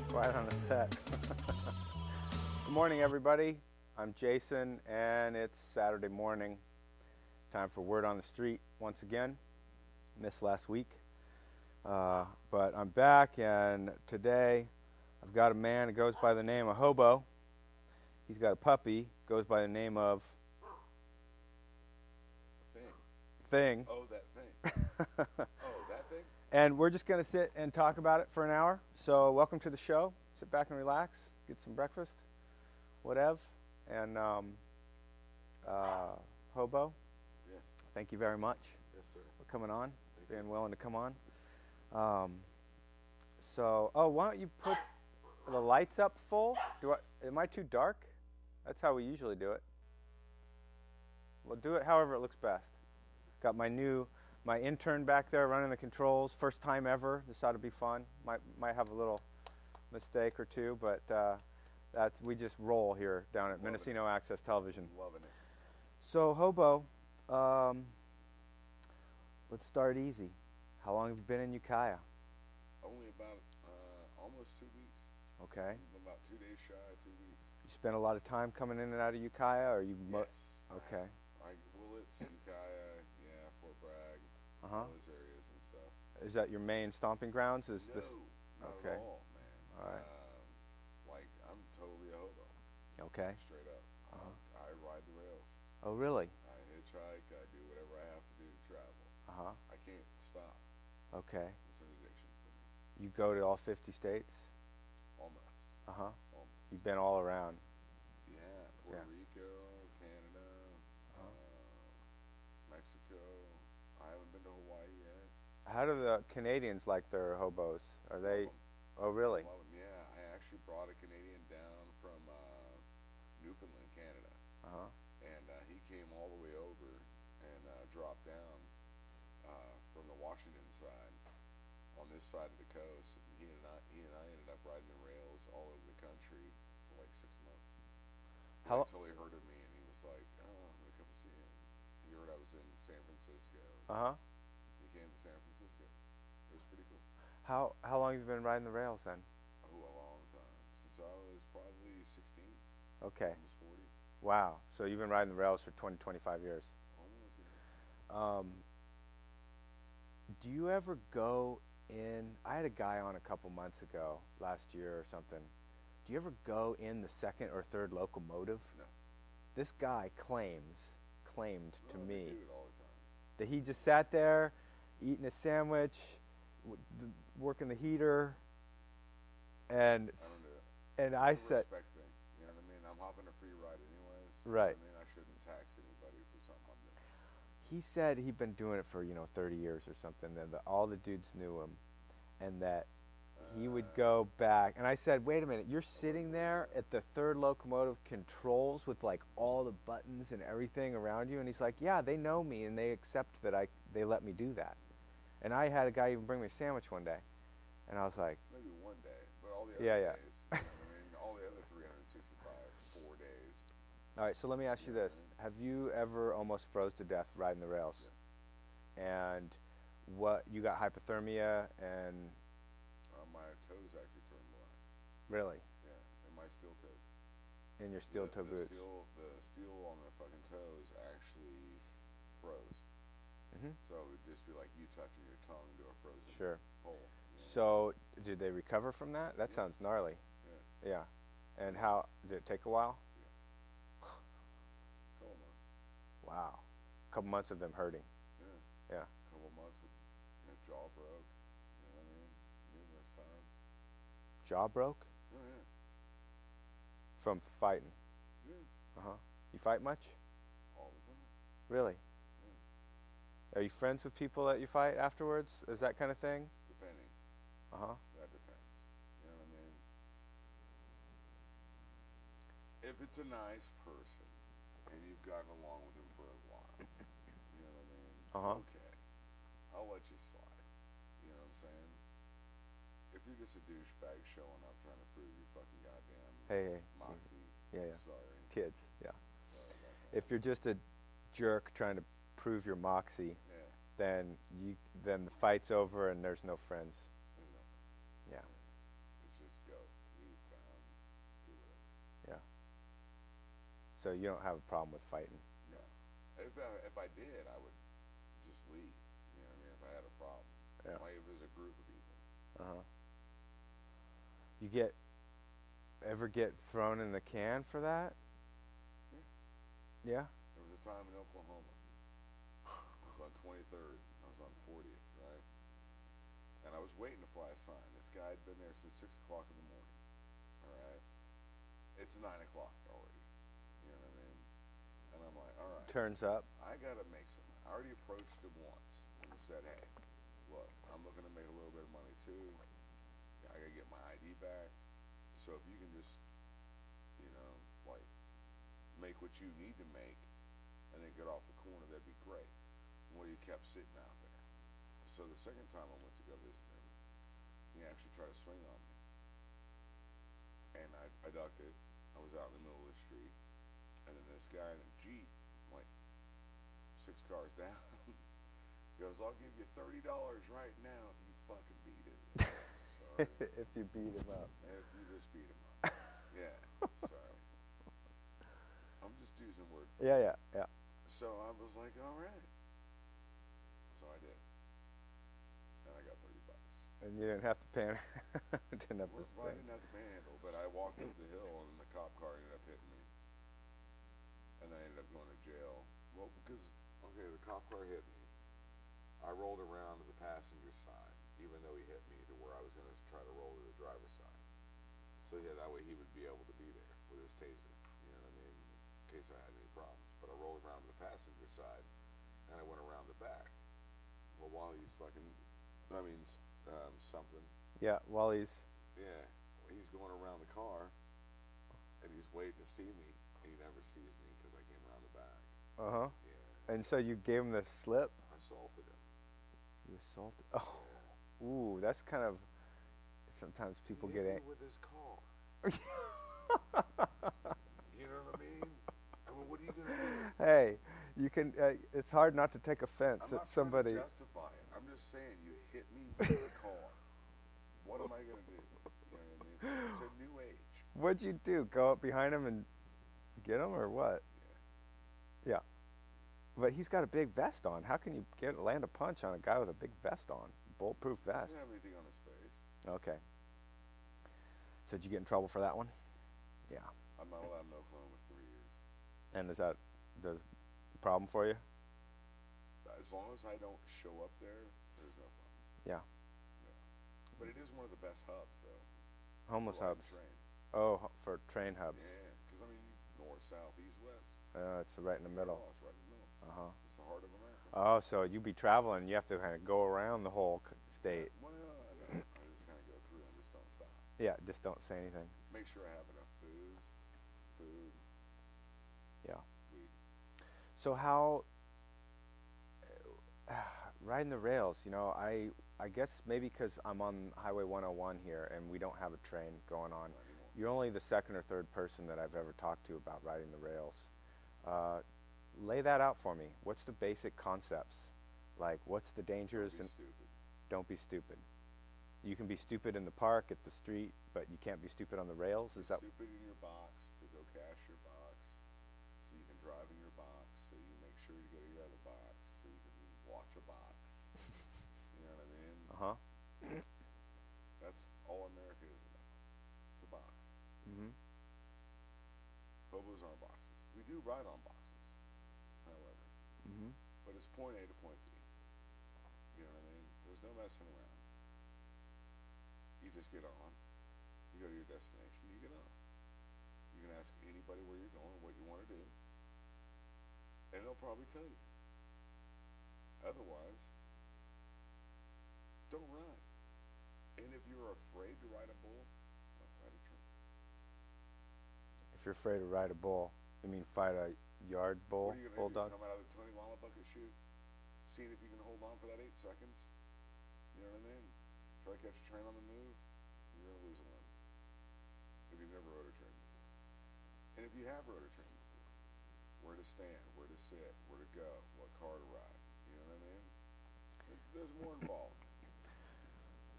Quiet on the set. Good morning, everybody. I'm Jason, and it's Saturday morning. Time for Word on the Street once again. Missed last week. But I'm back, and today I've got a man that goes by the name of Hobo. He's got a puppy, goes by the name of Thing. Oh, that thing. Oh, that thing? And we're just going to sit and talk about it for an hour. So welcome to the show. Sit back and relax. Get some breakfast. Whatever. And Hobo, Yes. thank you very much Yes, sir. for coming on, Thank being you. willing to come on. Why don't you put the lights up full? Am I too dark? That's how we usually do it. We'll do it however it looks best. Got my intern back there running the controls. First time ever. This ought to be fun. Might have a little mistake or two, but we just roll here down at Mendocino Access Television. Loving it. So Hobo, let's start easy. How long have you been in Ukiah? Only about almost 2 weeks. Okay. About 2 days shy of 2 weeks. You spend a lot of time coming in and out of Ukiah, or you? Yes. Okay. Willits, Ukiah, yeah, Fort Bragg, Uh-huh. all those areas and stuff. Is that your main stomping grounds? Is No, this? not Okay. at all, man. All right. I'm totally a hobo. Okay. Straight up. Uh-huh. I ride the rails. Oh, really? I hitchhike. I do whatever I have to do to travel. Uh-huh. I can't stop. Okay. It's an addiction for me. You go to all 50 states? Almost. Uh-huh. Almost. You've been all around. Yeah, Puerto Yeah. Rico, Canada, Mexico. I haven't been to Hawaii yet. How do the Canadians like their hobos? Are they? Love 'em. Oh, really? Love 'em. Yeah, I actually brought a Canadian down from Newfoundland, Canada, Uh-huh. and he came all the way over and dropped down from the Washington side on this side of the coast. And he and I ended up riding the rails all over the country for like 6 months. How? Until he heard of me and he was like, "Oh, I'm gonna come see you." He heard I was in San Francisco. Uh-huh. He came to San Francisco. It was pretty cool. How long have you been riding the rails then? Oh, a long time. Since I was probably 16, Okay. almost 40. Wow. So you've been riding the rails for 20, 25 years. Almost, yeah. Do you ever go in? I had a guy on a couple months ago, last year or something. Do you ever go in the second or third locomotive? No. This guy claimed to No, me they do it all the time. that he just sat there eating a sandwich, working the heater, and I don't do it. and I It's a said, respect thing. You know what I mean? I'm hopping a free ride anyways. Right. You know what I mean? I shouldn't tax anybody for something I'm doing. he said he'd been doing it for 30 years or something, and that all the dudes knew him, and that he would go back. And I said, wait a minute, you're sitting there at the third locomotive controls with like all the buttons and everything around you? And he's like, yeah, they know me and they accept that they let me do that. And I had a guy even bring me a sandwich one day, and I was like, Maybe one day, but all the other Yeah, days, yeah. you know what I mean? All the other 365, 4 days. all right, so let me ask you this. Have you ever almost froze to death riding the rails? Yes. And what, you got hypothermia and My toes actually turned black. really, Yeah, and my steel toes. in your steel toe boots? The steel on the fucking toes actually froze. Hmm. So it would just be like you touching your tongue to a frozen Sure. hole. You know? So, did they recover from that? That Yeah. sounds gnarly. Yeah, Yeah. And how, did it take a while? couple months. Wow. A couple months of them hurting. Yeah. Yeah. Couple months with jaw broke. You know what I mean? Numerous times. Jaw broke Oh yeah. from fighting. Yeah. Uh-huh. You fight much? All the time. Really? Are you friends with people that you fight afterwards? Is that kind of thing? Depending. Uh-huh. That depends. You know what I mean? If it's a nice person and you've gotten along with him for a while, you know what I mean? Uh-huh. Okay. I'll let you slide. You know what I'm saying? If you're just a douchebag showing up trying to prove your fucking goddamn Hey. moxie, Yeah, yeah. sorry. Kids, yeah. Sorry about that. If you're just a jerk trying to prove your moxie, Yeah. then the fight's over and there's no friends. There's nothing. Yeah. It's just go. So you don't have a problem with fighting. No. If I did, I would just leave. You know what I mean? If I had a problem, Yeah. like if it was a group of people. Uh-huh. You ever get thrown in the can for that? Yeah. Yeah? There was a time in Oklahoma. I was on 23rd. I was on 40th, right? And I was waiting to fly a sign. This guy had been there since 6 o'clock in the morning. All right? It's 9 o'clock already. You know what I mean? And I'm like, all right. Turns up. I got to make some. I already approached him once and said, hey, look, I'm looking to make a little bit of money too. I got to get my ID back. So if you can just, you know, like, make what you need to make and then get off the corner, that'd be great. Well, he kept sitting out there. So the second time I went to go visit him, he actually tried to swing on me. And I ducked it. I was out in the middle of the street. And then this guy in a Jeep, like 6 cars down, goes, I'll give you $30 right now if you fucking beat it. Sorry. If you beat him up. If you just beat him up. Yeah, sorry. I'm just using word for it. Yeah. So I was like, all right. So I did. And I got $30. And you didn't have to pan. Didn't have to Well, I spend. didn't have to manhandle, but I walked up the hill and the cop car ended up hitting me. And I ended up going to jail. Well, because, okay, the cop car hit me. I rolled around to the passenger side, even though he hit me to where I was going to try to roll to the driver's side. So, yeah, that way he would be able to be there with his taser, you know what I mean, in case I had any problems. But I rolled around to the passenger side, and I went around the back. Well, while he's fucking, something. Yeah, while he's... Yeah, he's going around the car, and he's waiting to see me, and he never sees me because I came around the back. Uh-huh. Yeah. And so you gave him the slip? I assaulted him. You assaulted... Oh. Yeah. Ooh, that's kind of... Sometimes people He get... hit me with his car. You know what I mean? I mean, what are you going to do? Hey, you can... it's hard not to take offense I'm not at somebody... trying to justify it. I'm just saying you hit me with a car. What am I going to do? You know what I mean? It's a new age. What'd you do? Go up behind him and get him, or what? Yeah. But he's got a big vest on. How can you land a punch on a guy with a big vest on? Bulletproof He vest. doesn't have anything on his face. Okay. So did you get in trouble for that one? Yeah. I'm not allowed in Oklahoma for 3 years. And is that a problem for you? As long as I don't show up there, there's no problem. Yeah. But it is one of the best hubs, though. Homeless for hubs. riding Trains. Oh, for train hubs. Yeah, because I mean, north, south, east, west. It's right in the middle. Oh, it's right in the middle. Uh-huh. It's the heart of America. Oh, so you be traveling, you have to kind of go around the whole state. Well, I just kind of go through and just don't stop. Yeah, just don't say anything. Make sure I have enough booze, food, Yeah. weed. So how riding the rails, you know, I guess maybe because I'm on Highway 101 here and we don't have a train going on. Not anymore. You're only the second or third person that I've ever talked to about riding the rails. Lay that out for me. What's the basic concepts? Like, what's the dangers? Don't be And stupid. don't be stupid. You can be stupid in the park, at the street, but you can't be stupid on the rails? Is that... Stupid in your box to go cash your box, so you can drive in your box, so you make sure you go to your other box, so you can watch a box. You know what I mean? Uh-huh. That's all America is now. It's a box. Mm-hmm. Hobos aren't boxes. We do ride on boxes, however. Mm-hmm. But it's point A to point B. You know what I mean? There's no messing around. You just get on. You go to your destination. You get off. You can ask anybody where you're going, what you want to do, and they'll probably tell you. Otherwise, don't ride. And if you're afraid to ride a bull, don't ride a train. If you're afraid to ride a bull, you mean fight a yard bull, What are you going to bulldog? do? Come out of the Tony Llama bucket chute, seeing if you can hold on for that 8 seconds? You know what I mean? Try to catch a train on the move, you're going to lose a limb. If you've never rode a train before. And if you have rode a train before, where to stand, where to sit, where to go, what car to ride. You know what I mean? There's more involved.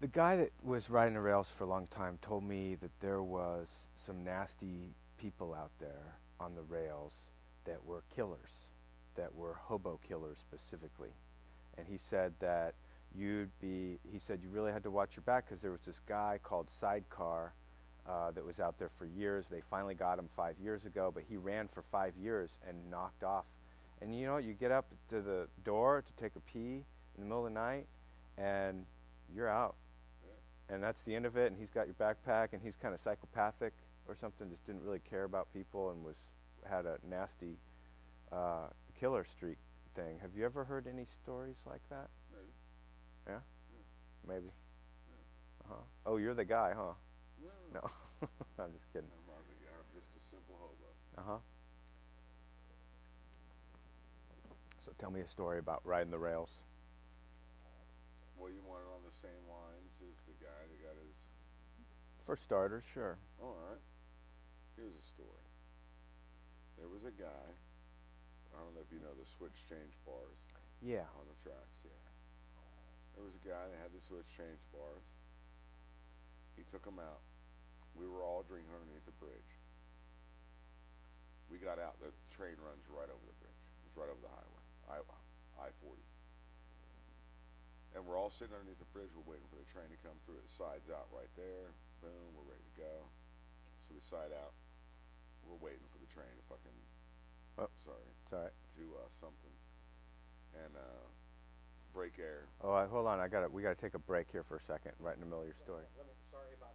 The guy that was riding the rails for a long time told me that there was some nasty people out there on the rails that were killers, that were hobo killers specifically. And he said that he said you really had to watch your back because there was this guy called Sidecar that was out there for years. They finally got him 5 years ago, but he ran for 5 years and knocked off. And you know, you get up to the door to take a pee in the middle of the night, and you're out. Yeah. And that's the end of it, and he's got your backpack, and he's kind of psychopathic or something, just didn't really care about people and had a nasty killer streak thing. Have you ever heard any stories like that? Maybe. Yeah? Yeah. Maybe? Yeah. Uh-huh. Oh, you're the guy, huh? No. I'm just kidding. I'm not the guy. I'm just a simple hobo. Uh-huh. So tell me a story about riding the rails. Well, you want it on the same lines as the guy that got his... For starters, sure. All right. Here's a story. There was a guy, I don't know if you know the switch change bars. Yeah. On the tracks, yeah. There was a guy that had the switch change bars. He took them out. We were all drinking underneath the bridge. We got out, the train runs right over the bridge. It's right over the highway, I-40. And we're all sitting underneath the bridge. We're waiting for the train to come through. It sides out right there. Boom, we're ready to go. So we side out. We're waiting for the train to fucking, sorry. It's all right. To something. And break air. Oh, hold on. We got to take a break here for a second, right in the middle of your story. Sorry about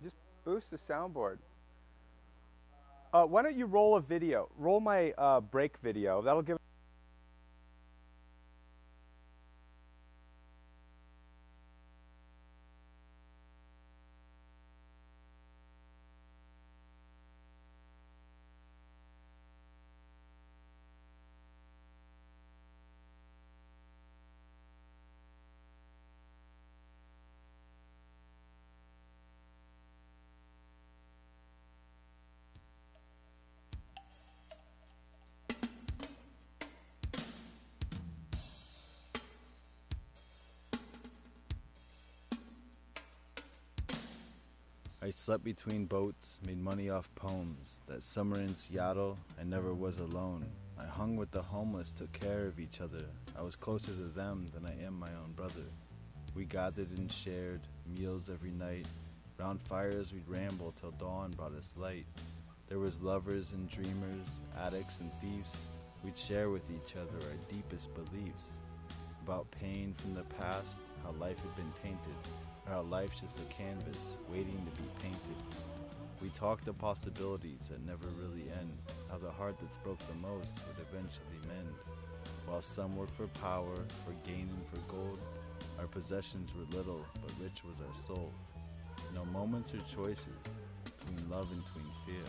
Just boost the soundboard. Why don't you roll a video? Roll my break video. That'll give. I slept between boats, made money off poems. That summer in Seattle, I never was alone. I hung with the homeless, took care of each other. I was closer to them than I am my own brother. We gathered and shared meals every night. Round fires we'd ramble till dawn brought us light. There was lovers and dreamers, addicts and thieves. We'd share with each other our deepest beliefs. About pain from the past, how life had been tainted. Or how life's just a canvas, waiting to be painted. We talked of possibilities that never really end, how the heart that's broke the most would eventually mend. While some worked for power, for gain and for gold, our possessions were little, but rich was our soul. No moments or choices, between love and between fear.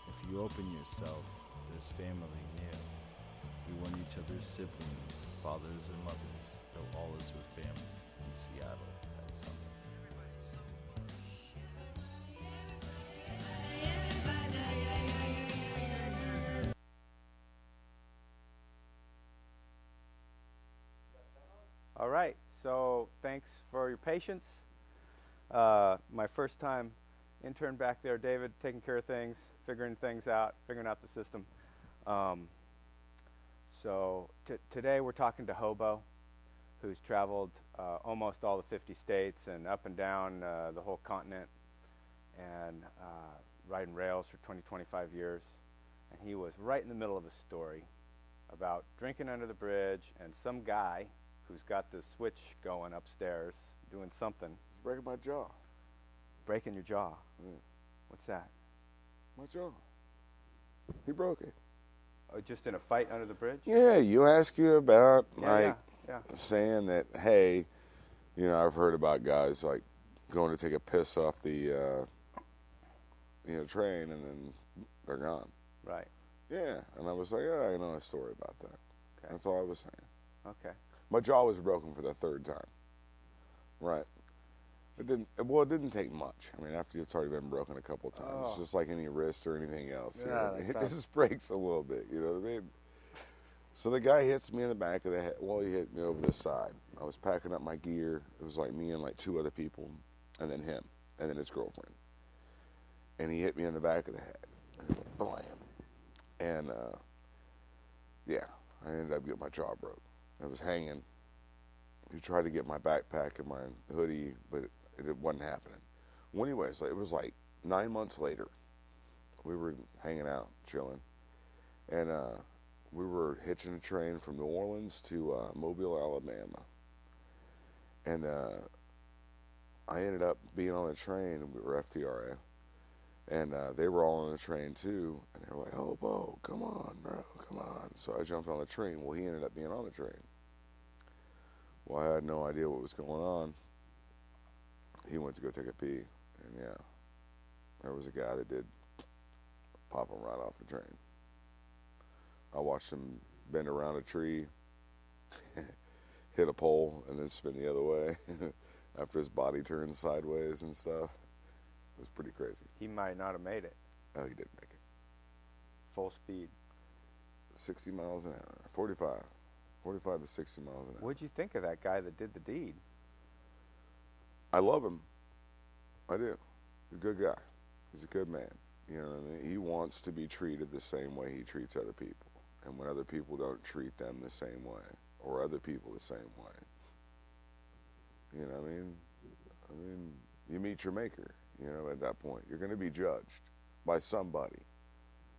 If you open yourself, there's family near. We weren't each other's siblings, fathers or mothers, though all is with family in Seattle that summer. All right, so thanks for your patience. My first time intern back there, David, taking care of things, figuring things out, figuring out the system. So today we're talking to Hobo, who's traveled almost all the 50 states and up and down the whole continent and riding rails for 20, 25 years. And he was right in the middle of a story about drinking under the bridge and some guy who's got the switch going upstairs doing something. He's breaking my jaw. Breaking your jaw? Yeah. What's that? My jaw. He broke it. Oh, just in a fight under the bridge? Yeah, you ask you about, Yeah. saying that, hey, you know, I've heard about guys, like, going to take a piss off the, train, and then they're gone. Right. Yeah, and I was like, yeah, I know a story about that. Okay. That's all I was saying. Okay. My jaw was broken for the third time. Right. It didn't. Well, it didn't take much. I mean, after it's already been broken a couple of times, it's just like any wrist or anything else. You know what I mean? It just breaks a little bit. You know what I mean? So the guy hits me in the back of the head. Well, he hit me over the side. I was packing up my gear. It was like me and like 2 other people, and then him, and then his girlfriend. And he hit me in the back of the head. Blam. And yeah, I ended up getting my jaw broke. I was hanging. He tried to get my backpack and my hoodie, but it wasn't happening. Well, anyways, it was like 9 months later. We were hanging out, chilling, and we were hitching a train from New Orleans to Mobile, Alabama. And I ended up being on the train. We were FTRA, and they were all on the train too. And they were like, "Hobo, come on, bro, come on." So I jumped on the train. Well, he ended up being on the train. Well, I had no idea what was going on. He went to go take a pee, and yeah, there was a guy that did pop him right off the train. I watched him bend around a tree, hit a pole, and then spin the other way after his body turned sideways and stuff. It was pretty crazy. He might not have made it. Oh, he didn't make it. Full speed. 60 miles an hour. 45 to 60 miles an hour. What'd you think of that guy that did the deed? I love him. I do. He's a good guy. He's a good man. You know what I mean? He wants to be treated the same way he treats other people. And when other people don't treat them the same way, or other people the same way, you know what I mean? I mean, you meet your maker, you know, at that point. You're going to be judged by somebody.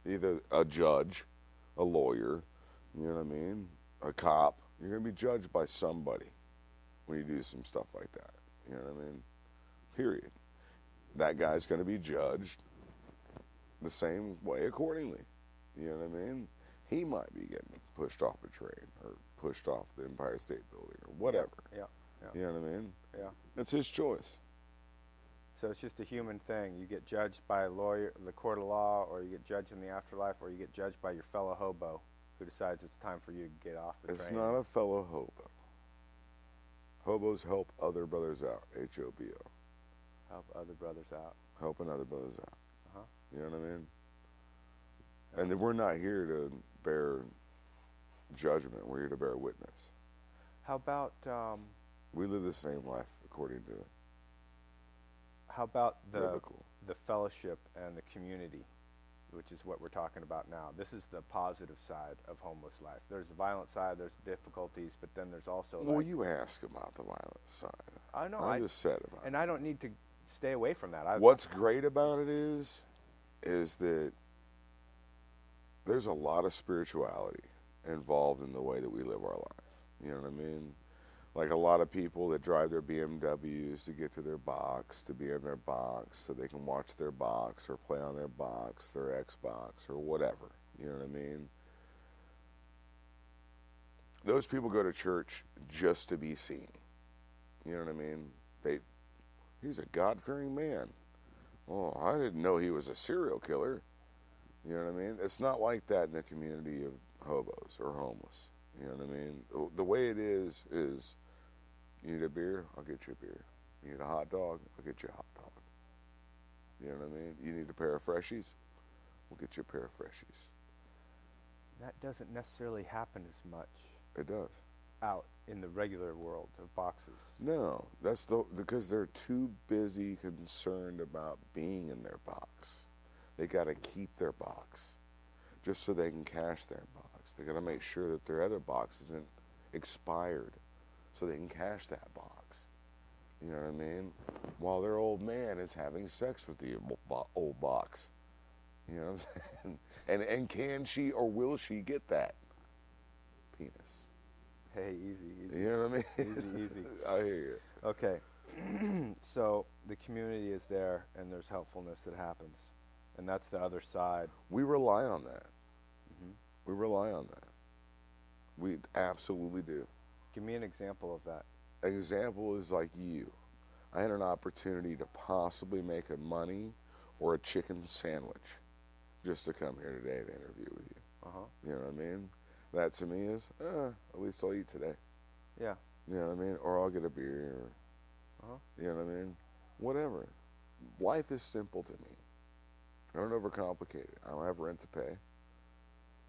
Either a judge, a lawyer, you know what I mean? A cop. You're going to be judged by somebody when you do some stuff like that. You know what I mean? Period. That guy's going to be judged the same way accordingly. You know what I mean? He might be getting pushed off a train or pushed off the Empire State Building or whatever. Yeah. You know what I mean? Yeah. It's his choice. So it's just a human thing. You get judged by a lawyer, the court of law, or you get judged in the afterlife, or you get judged by your fellow hobo who decides it's time for you to get off the train. It's not a fellow hobo. Hobos help other brothers out. H-O-B-O. Help other brothers out. Helping other brothers out. Uh-huh. You know what I mean? And then we're not here to bear judgment. We're here to bear witness. How about we live the same life according to how about biblical. The fellowship and the community, which is what we're talking about now. This is the positive side of homeless life. There's the violent side, there's difficulties, but then there's also Well, you ask about the violent side. I know. I just said about it. And I don't need to stay away from that. What's great about it is that there's a lot of spirituality involved in the way that we live our life. You know what I mean? Like a lot of people that drive their BMWs to get to their box, to be in their box, so they can watch their box or play on their box, their Xbox or whatever. You know what I mean? Those people go to church just to be seen. You know what I mean? He's a God-fearing man. Oh, I didn't know he was a serial killer. You know what I mean? It's not like that in the community of hobos or homeless. You know what I mean? The way it is you need a beer, I'll get you a beer. You need a hot dog, I'll get you a hot dog. You know what I mean? You need a pair of freshies, we'll get you a pair of freshies. That doesn't necessarily happen as much. It does. Out in the regular world of boxes. No, that's because they're too busy concerned about being in their box. They got to keep their box just so they can cash their box. They got to make sure that their other box isn't expired so they can cash that box. You know what I mean? While their old man is having sex with the old box. You know what I'm saying? And can she or will she get that penis? Hey, easy. You know what I mean? Easy. I hear you. Okay. So the community is there and there's helpfulness that happens. And that's the other side. We rely on that. Mm-hmm. We rely on that. We absolutely do. Give me an example of that. An example is like you. I had an opportunity to possibly make a money or a chicken sandwich just to come here today to interview with you. Uh-huh. You know what I mean? That to me is, at least I'll eat today. Yeah. You know what I mean? Or I'll get a beer. Uh-huh. You know what I mean? whatever. Life is simple to me. I don't overcomplicate it. I don't have rent to pay.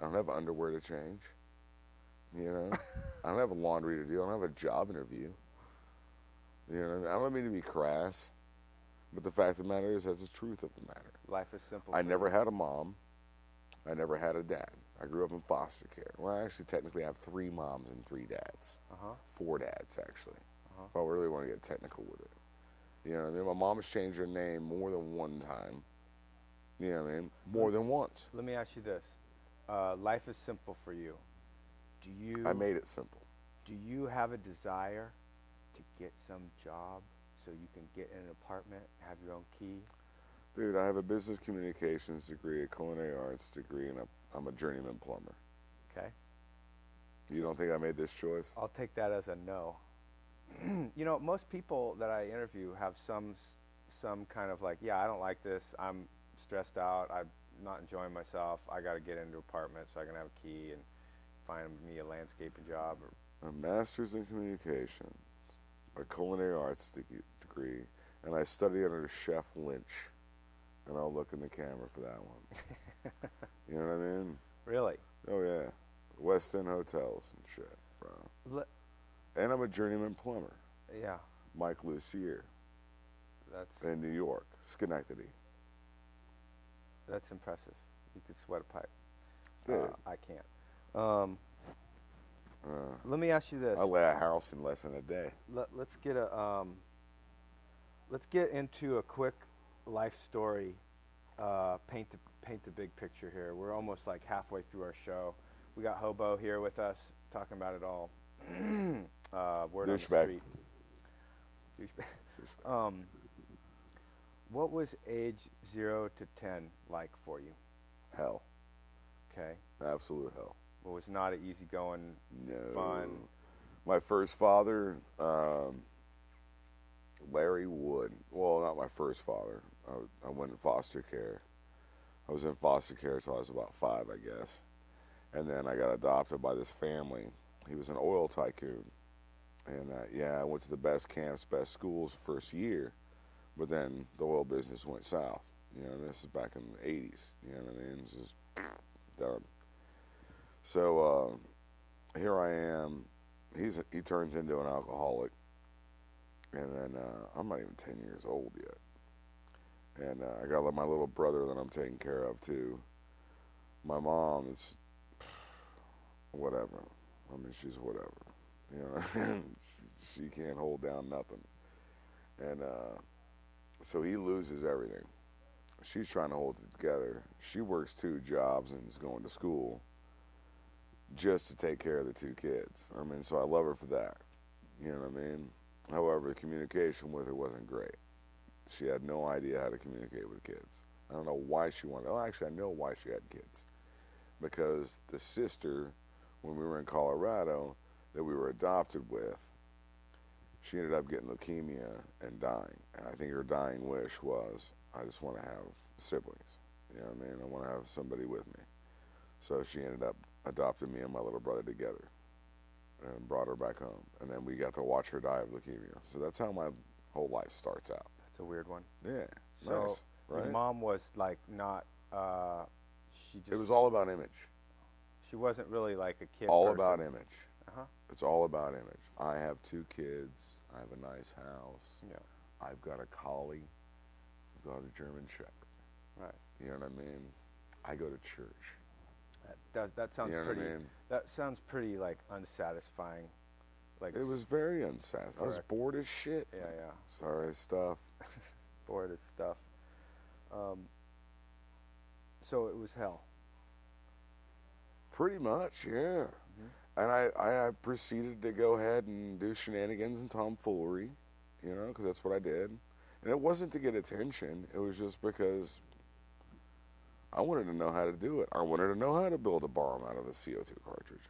I don't have underwear to change. You know, I don't have laundry to do. I don't have a job interview. You know, I don't mean to be crass, but the fact of the matter is that's the truth of the matter. Life is simple. I never had a mom. I never had a dad. I grew up in foster care. Well, I actually technically have 3 moms and 3 dads. 4 dads, actually. If I really want to get technical with it. You know what I mean? My mom has changed her name more than one time. You know what I mean? More than once. Let me ask you this. Life is simple for you. I made it simple. Do you have a desire to get some job so you can get in an apartment, have your own key? Dude, I have a business communications degree, a culinary arts degree, and I'm a journeyman plumber. Okay. You don't think I made this choice? I'll take that as a no. You know, most people that I interview have some kind of like, yeah, I don't like this. I'm stressed out. I'm not enjoying myself. I got to get into an apartment so I can have a key and find me a landscaping job. A master's in communication, a culinary arts degree, and I study under Chef Lynch. And I'll look in the camera for that one. You know what I mean? Really? Oh, yeah. West End hotels and shit, bro. And I'm a journeyman plumber. Yeah. Mike Lucier. That's in New York, Schenectady. That's impressive. You could sweat a pipe. Dude. I can't. Let me ask you this. I lay a house in less than a day. Let's get into a quick life story. Paint the big picture here. We're almost like halfway through our show. We got Hobo here with us, talking about it all. Word on the street. Douchebag. What was age 0 to 10 like for you? Hell. Okay. Absolute hell. It was not an easygoing, fun. My first father, Larry Wood. Well, not my first father. I went in foster care. I was in foster care until I was about 5, I guess. And then I got adopted by this family. He was an oil tycoon. And, I went to the best camps, best schools first year. But then the oil business went south. You know, this is back in the 80s. You know what I mean? It's just done. So here I am. He turns into an alcoholic. And then I'm not even 10 years old yet. And I got my little brother that I'm taking care of, too. My mom is whatever. I mean, she's whatever. You know, she can't hold down nothing. And so he loses everything. She's trying to hold it together. She works 2 jobs and is going to school just to take care of the 2 kids. I mean, so I love her for that. You know what I mean? However, the communication with her wasn't great. She had no idea how to communicate with kids. I don't know why she wanted. Oh, actually, I know why she had kids. Because the sister, when we were in Colorado, that we were adopted with, she ended up getting leukemia and dying. And I think her dying wish was, I just want to have siblings. You know what I mean? I want to have somebody with me. So she ended up adopting me and my little brother together and brought her back home. And then we got to watch her die of leukemia. So that's how my whole life starts out. That's a weird one. Yeah. So nice, right? your mom was like not, it was all about image. She wasn't really like a kid all person. About image. Uh-huh. It's all about image. I have 2 kids. I have a nice house. Yeah. I've got a collie. I've got a German Shepherd. Right. You know what I mean? I go to church. That sounds you know pretty. What I mean? That sounds pretty like unsatisfying. Like it was very unsatisfying. I was bored as shit. Yeah, yeah. Sorry, stuff. Bored as stuff. So it was hell. Pretty much, yeah. Mm-hmm. And I proceeded to go ahead and do shenanigans and tomfoolery, you know, because that's what I did. And it wasn't to get attention. It was just because I wanted to know how to do it. I wanted to know how to build a bomb out of a CO2 cartridge.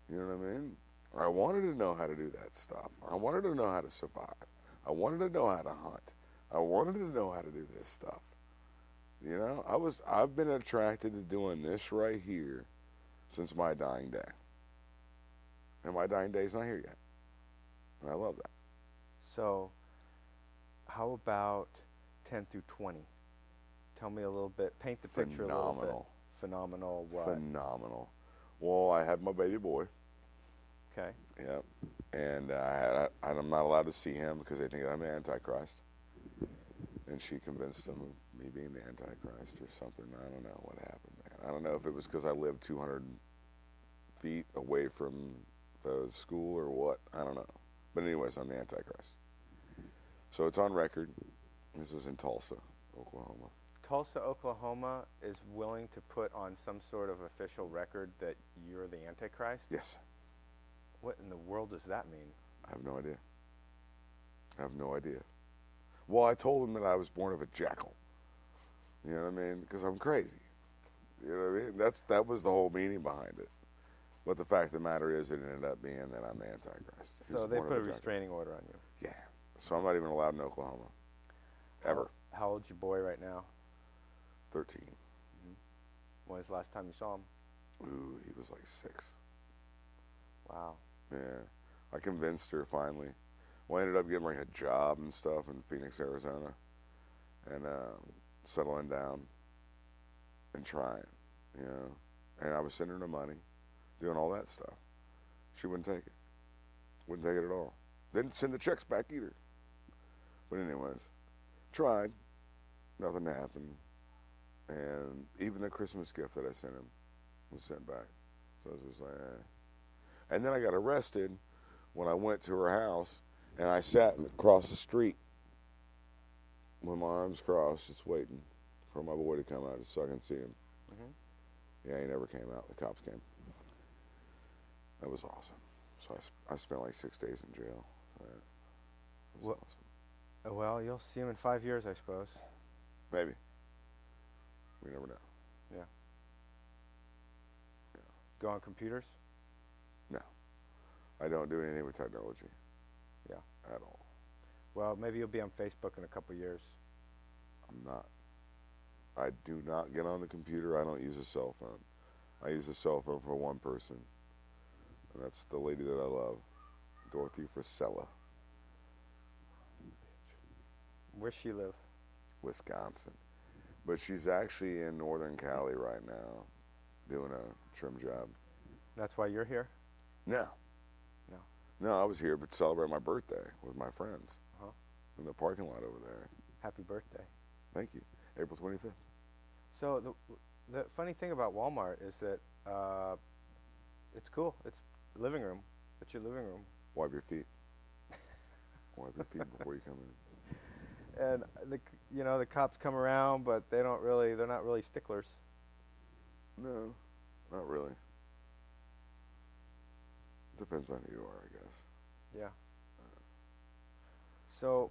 You know what I mean? I wanted to know how to do that stuff. I wanted to know how to survive. I wanted to know how to hunt. I wanted to know how to do this stuff. You know, I've been attracted to doing this right here since my dying day. And my dying day's not here yet. And I love that. So How about 10 through 20? Tell me a little bit. Paint the picture a little bit. Phenomenal. What? Phenomenal. Well, I had my baby boy. Okay. Yep. And I'm not allowed to see him because they think I'm the Antichrist. And she convinced him of me being the Antichrist or something. I don't know what happened, man. I don't know if it was because I lived 200 feet away from the school or what. I don't know. But anyways, I'm the Antichrist. So it's on record. This was in Tulsa, Oklahoma. Tulsa, Oklahoma is willing to put on some sort of official record that you're the Antichrist? Yes. What in the world does that mean? I have no idea. I have no idea. Well, I told him that I was born of a jackal. You know what I mean? Because I'm crazy. You know what I mean? That was the whole meaning behind it. But the fact of the matter is, it ended up being that I'm the Antichrist. So they put a restraining order on you? Yeah. So I'm not even allowed in Oklahoma. Ever. How old's your boy right now? 13. Mm-hmm. When was the last time you saw him? Ooh, he was like 6. Wow. Yeah. I convinced her finally. Well, I ended up getting like a job and stuff in Phoenix, Arizona, and settling down and trying, you know. And I was sending her money, doing all that stuff. She wouldn't take it. Wouldn't take it at all. Didn't send the checks back either. But anyways, tried. Nothing happened. And even the Christmas gift that I sent him was sent back. So it was just like, eh. And then I got arrested when I went to her house. And I sat across the street with my arms crossed, just waiting for my boy to come out so I can see him. Mm-hmm. Yeah, he never came out. The cops came. That was awesome. So I spent like 6 days in jail. That was awesome. Well, you'll see him in 5 years, I suppose. Maybe. We never know. Yeah. Go on computers? No. I don't do anything with technology. Yeah. At all. Well, maybe you'll be on Facebook in a couple years. I'm not. I do not get on the computer. I don't use a cell phone. I use a cell phone for one person. And that's the lady that I love, Dorothy Frisella. Where's she live? Wisconsin. But she's actually in Northern Cali right now doing a trim job. That's why you're here? No. No, I was here to celebrate my birthday with my friends in the parking lot over there. Happy birthday. Thank you. April 25th. So the funny thing about Walmart is that it's cool. It's living room. It's your living room. Wipe your feet. Wipe your feet before you come in. And the cops come around, but they're not really sticklers. No, not really. Depends on who you are, I guess. Yeah. So,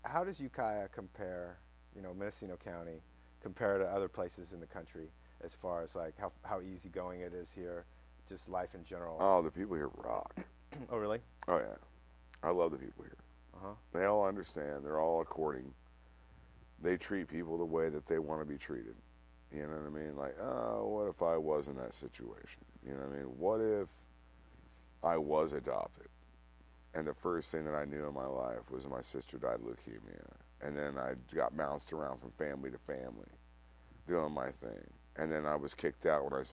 how does Ukiah compare, Mendocino County, compare to other places in the country as far as like how easygoing it is here, just life in general? Oh, the people here rock. Oh, really? Oh, yeah. I love the people here. They all understand. They're all according. They treat people the way that they want to be treated. You know what I mean? Like, oh, what if I was in that situation? You know what I mean? What if I was adopted? And the first thing that I knew in my life was my sister died of leukemia. And then I got bounced around from family to family doing my thing. And then I was kicked out when I was